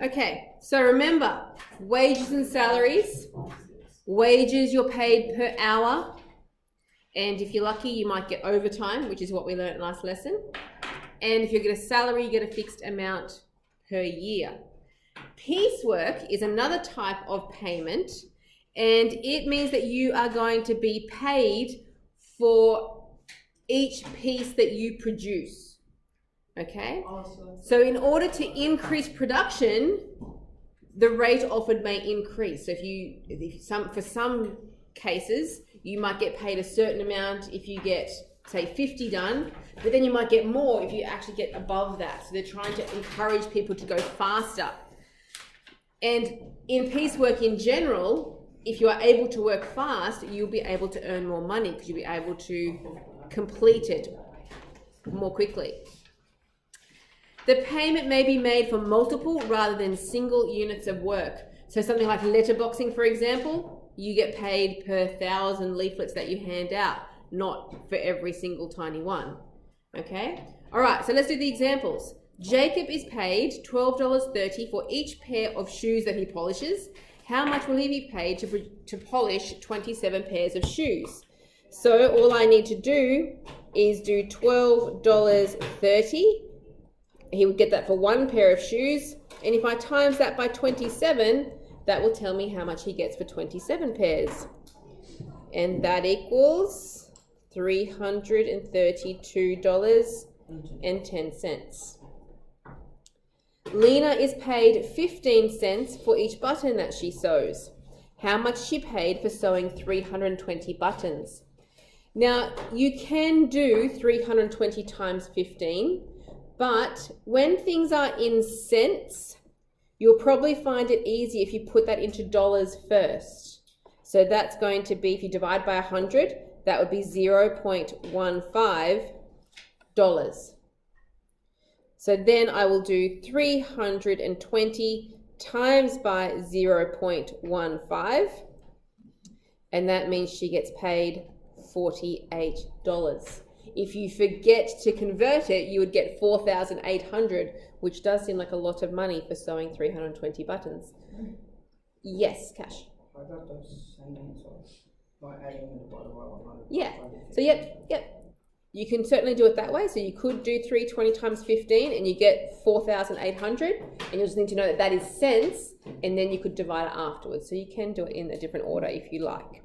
Okay, so remember, wages and salaries. Wages, you're paid per hour. And if you're lucky, you might get overtime, which is what we learned last lesson. And if you get a salary, you get a fixed amount per year. Piecework is another type of payment, and it means that you are going to be paid for each piece that you produce. Okay? Awesome. So in order to increase production, the rate offered may increase. So for some cases, you might get paid a certain amount if you get, say, 50 done, but then you might get more if you actually get above that. So they're trying to encourage people to go faster. And in piecework in general, if you are able to work fast, you'll be able to earn more money because you'll be able to complete it more quickly. The payment may be made for multiple rather than single units of work. So something like letterboxing, for example, you get paid per 1,000 leaflets that you hand out, not for every single tiny one. Okay? All right, so let's do the examples. Jacob is paid $12.30 for each pair of shoes that he polishes. How much will he be paid to polish 27 pairs of shoes? So all I need to do is do $12.30. He would get that for one pair of shoes. And if I times that by 27, that will tell me how much he gets for 27 pairs. And that equals $332.10. Lena is paid 15 cents for each button that she sews. How much she paid for sewing 320 buttons? Now, you can do 320 times 15, but when things are in cents, you'll probably find it easy if you put that into dollars first. So that's going to be, if you divide by 100, that would be $0.15. So then I will do 320 times by 0.15, and that means she gets paid $48. If you forget to convert it, you would get 4,800, which does seem like a lot of money for sewing 320 buttons. Yes, Cash. I got the same answer by adding in the bottom by 100. Yeah. So yep. You can certainly do it that way. So you could do 320 times 15 and you get 4,800, and you'll just need to know that that is cents, and then you could divide it afterwards. So you can do it in a different order if you like.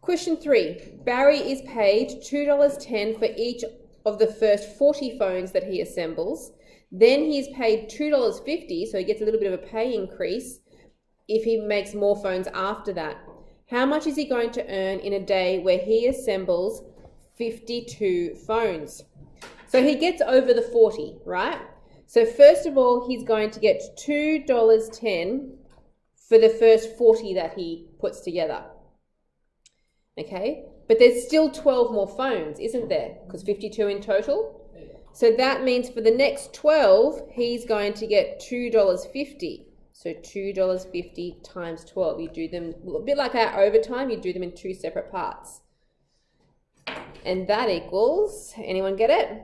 Question 3. Barry is paid $2.10 for each of the first 40 phones that he assembles. Then he is paid $2.50, so he gets a little bit of a pay increase if he makes more phones after that. How much is he going to earn in a day where he assembles 52 phones? So he gets over the 40, right? So first of all, he's going to get $2.10 for the first 40 that he puts together. Okay, but there's still 12 more phones, isn't there? Because 52 in total. So that means for the next 12, he's going to get $2.50. So $2.50 times 12. You do them a bit like our overtime. You do them in two separate parts. And that equals, anyone get it?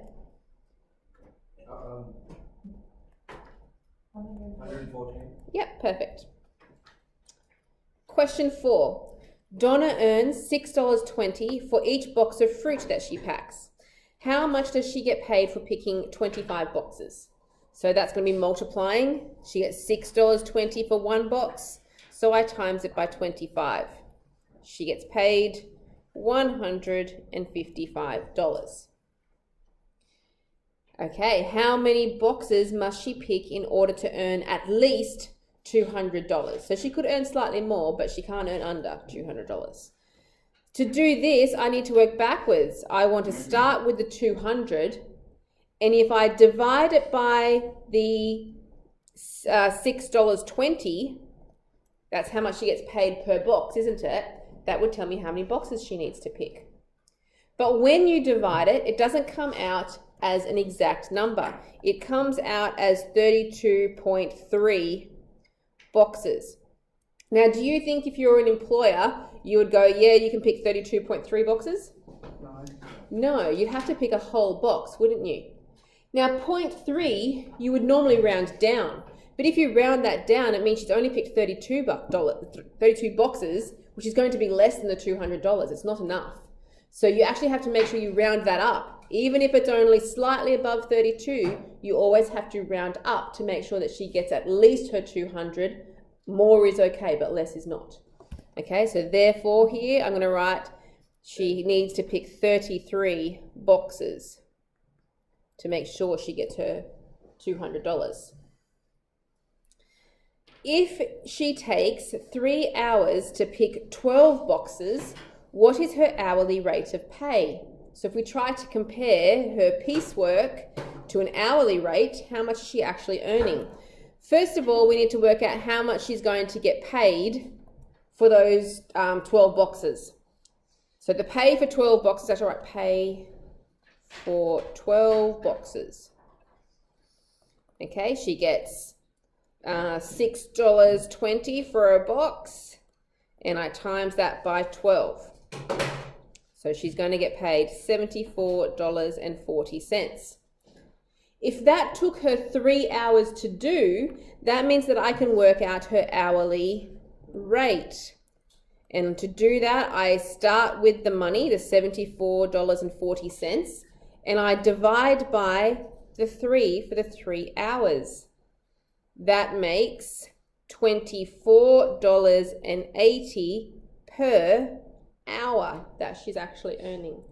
114. Yep, perfect. Question 4. Donna earns $6.20 for each box of fruit that she packs. How much does she get paid for picking 25 boxes? So that's going to be multiplying. She gets $6.20 for one box, so I times it by 25. She gets paid $155. Okay, how many boxes must she pick in order to earn at least $200? So she could earn slightly more, but she can't earn under $200. To do this, I need to work backwards. I want to start with the 200, and if I divide it by the $6.20, that's how much she gets paid per box, isn't it? That would tell me how many boxes she needs to pick. But when you divide it, it doesn't come out as an exact number. It comes out as 32.3 boxes. Now, do you think if you're an employer, you would go, yeah, you can pick 32.3 boxes? No, you'd have to pick a whole box, wouldn't you? Now, 0.3, you would normally round down, But if you round that down, it means she's only picked $32 boxes, which is going to be less than the $200. It's not enough. So you actually have to make sure you round that up. Even if it's only slightly above 32, you always have to round up to make sure that she gets at least her 200. More is okay, but less is not. Okay, so therefore here I'm going to write she needs to pick 33 boxes to make sure she gets her $200. If she takes 3 hours to pick 12 boxes, what is her hourly rate of pay? So if we try to compare her piecework to an hourly rate, how much is she actually earning? First of all, we need to work out how much she's going to get paid for those 12 boxes. So the pay for 12 boxes, that's all right, pay for 12 boxes. Okay, she gets $6.20 for a box, and I times that by 12. So she's going to get paid $74.40. If that took her 3 hours to do, that means that I can work out her hourly rate. And to do that, I start with the money, the $74.40, and I divide by the 3 for the 3 hours. That makes $24.80 per hour that she's actually earning.